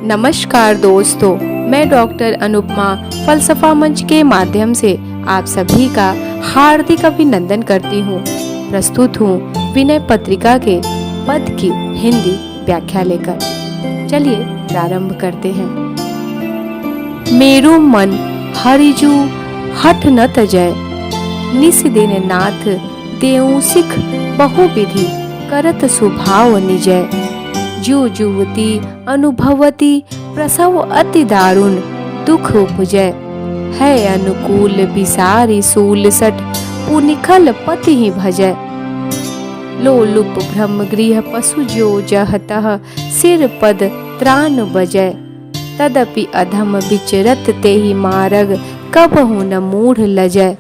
नमस्कार दोस्तों, मैं डॉक्टर अनुपमा फलसफा मंच के माध्यम से आप सभी का हार्दिक अभिनंदन करती हूँ। प्रस्तुत हूँ विनय पत्रिका के पद की हिंदी व्याख्या लेकर। चलिए प्रारंभ करते हैं। मेरो मन हरिजू हठ न तजय, निस दिन नाथ देऊ सिख बहुविधि, करत सुभाव निजय। जो जुवती अनुभवती प्रसव अति दारुण, दुख उपजय है अनुकूल विसारी सूल सठ, पुनिखल पति ही भजय। लोलुप ब्रह्म गृह पशु जो जहतः, सिर पद त्राण बजय। तदपि अधम विचरत तेहि मारग, कबहु न मूढ़ लजय।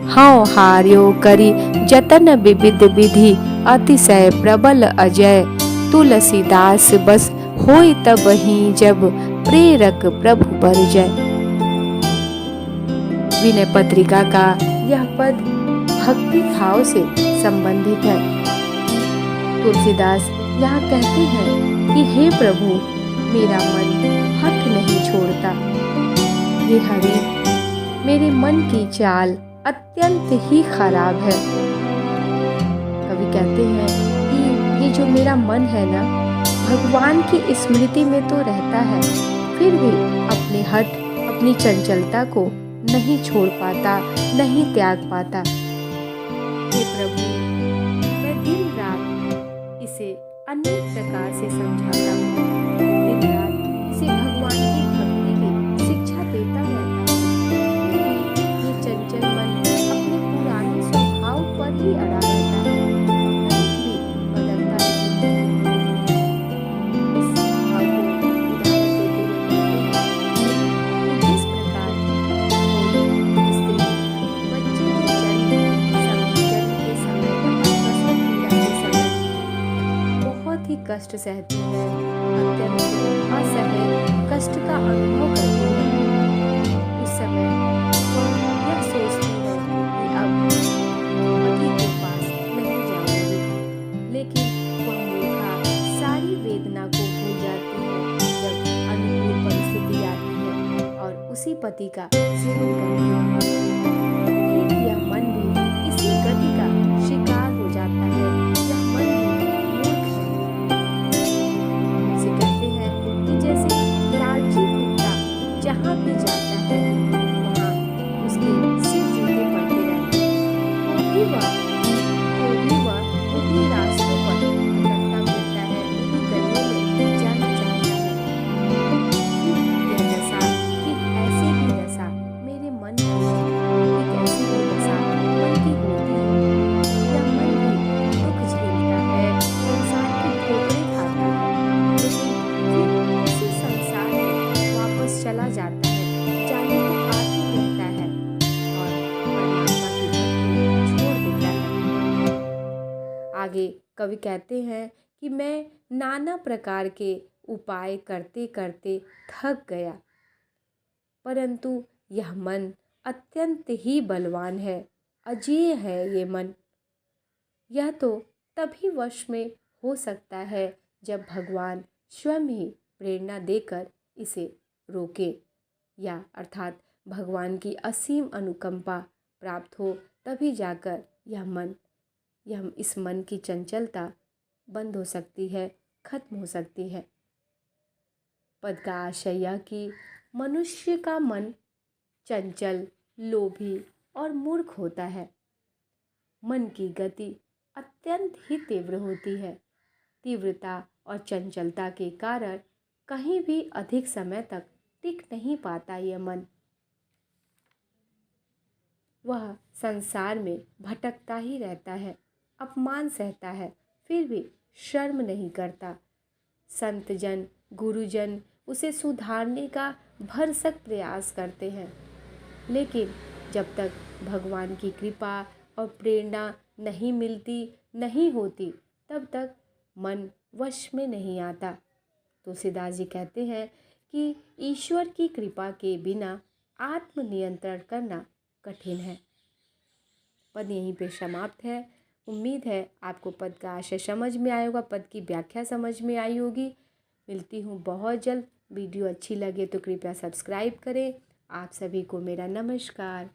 हाँ हार्यो करी जतन विविध विधि, अतिशय प्रबल अजय। तुलसीदास बस होय तब ही, जब प्रेरक प्रभु बरजय। विनय पत्रिका का यह पद भक्ति भाव से संबंधित है। तुलसीदास यहाँ कहते हैं कि हे प्रभु, मेरा मन हठ नहीं छोड़ता। हे हरि, मेरे मन की चाल अत्यंत ही खराब है। कवि कहते हैं कि ये जो मेरा मन है ना, भगवान की स्मृति में तो रहता है, फिर भी अपने हठ, अपनी चंचलता को नहीं छोड़ पाता, नहीं त्याग पाता। हे प्रभु, मैं दिन रात इसे अनेक प्रकार से समझाता हूँ, दिन रात इसे भगवान की भक्ति की शिक्षा देता रहता हूँ, फिर भी ये चंचल मन अपने पुराने स्वभाव पर ही अड़ा रहता है, कहीं भी बदलता नहीं। इस भाव को उदाहरण देते हुए कहते हैं कि जिस प्रकार कोई स्त्री बच्चे के जन्म के समय प्रसव पीड़ा के समय बहुत ही कष्ट सहती है, अत्यंत असह्य कष्ट का अनुभव करती है, उस समय वह यह सोचती है कि अब पति के पास नहीं जाऊंगी, लेकिन वह मूर्खा सारी वेदना को भूल जाती है जब अनुकूल परिस्थिति आती है और उसी पति का सेवन करती है। फिर यह मन भी इसी गति का शिकार हो जाता है। यह मन भी मूर्ख है। इसे कहते हैं कि जैसे लालची कुत्ता जहाँ भी जाता है, वहाँ उसके सिर जूते पड़ते रहते हैं, तो भी वह उन्हीं रास्तों पर भटकता फिरता है, उन्हीं गलियों में जाना चाहता है। यह दशा, ठीक ऐसे ही दशा मेरे मन की है, ठीक ऐसी ही दशा मन की होती है। यह मन भी दुख झेलता है, संसार की ठोकरें खाता है, लेकिन फिर उसी संसार में वापस चला जाता है, जाने को आतुर रहता है और परमात्मा की भक्ति छोड़ देता है। आगे कवि कहते हैं कि मैं नाना प्रकार के उपाय करते करते थक गया, परंतु यह मन अत्यंत ही बलवान है, अजेय है ये मन। यह तो तभी वश में हो सकता है जब भगवान स्वयं ही प्रेरणा देकर इसे रोके, या अर्थात भगवान की असीम अनुकंपा प्राप्त हो, तभी जाकर इस मन की चंचलता बंद हो सकती है, खत्म हो सकती है। पद का आशय यह कि मनुष्य का मन चंचल, लोभी और मूर्ख होता है। मन की गति अत्यंत ही तीव्र होती है। तीव्रता और चंचलता के कारण कहीं भी अधिक समय तक टिक नहीं पाता यह मन। वह संसार में भटकता ही रहता है, अपमान सहता है, फिर भी शर्म नहीं करता। संतजन, गुरुजन उसे सुधारने का भरसक प्रयास करते हैं, लेकिन जब तक भगवान की कृपा और प्रेरणा नहीं मिलती, नहीं होती, तब तक मन वश में नहीं आता। तुलसीदास जी कहते हैं कि ईश्वर की कृपा के बिना आत्मनियंत्रण करना कठिन है। पद यहीं पे समाप्त है। उम्मीद है आपको पद का आशय समझ में आया होगा, पद की व्याख्या समझ में आई होगी। मिलती हूँ बहुत जल्द। वीडियो अच्छी लगे तो कृपया सब्सक्राइब करें। आप सभी को मेरा नमस्कार।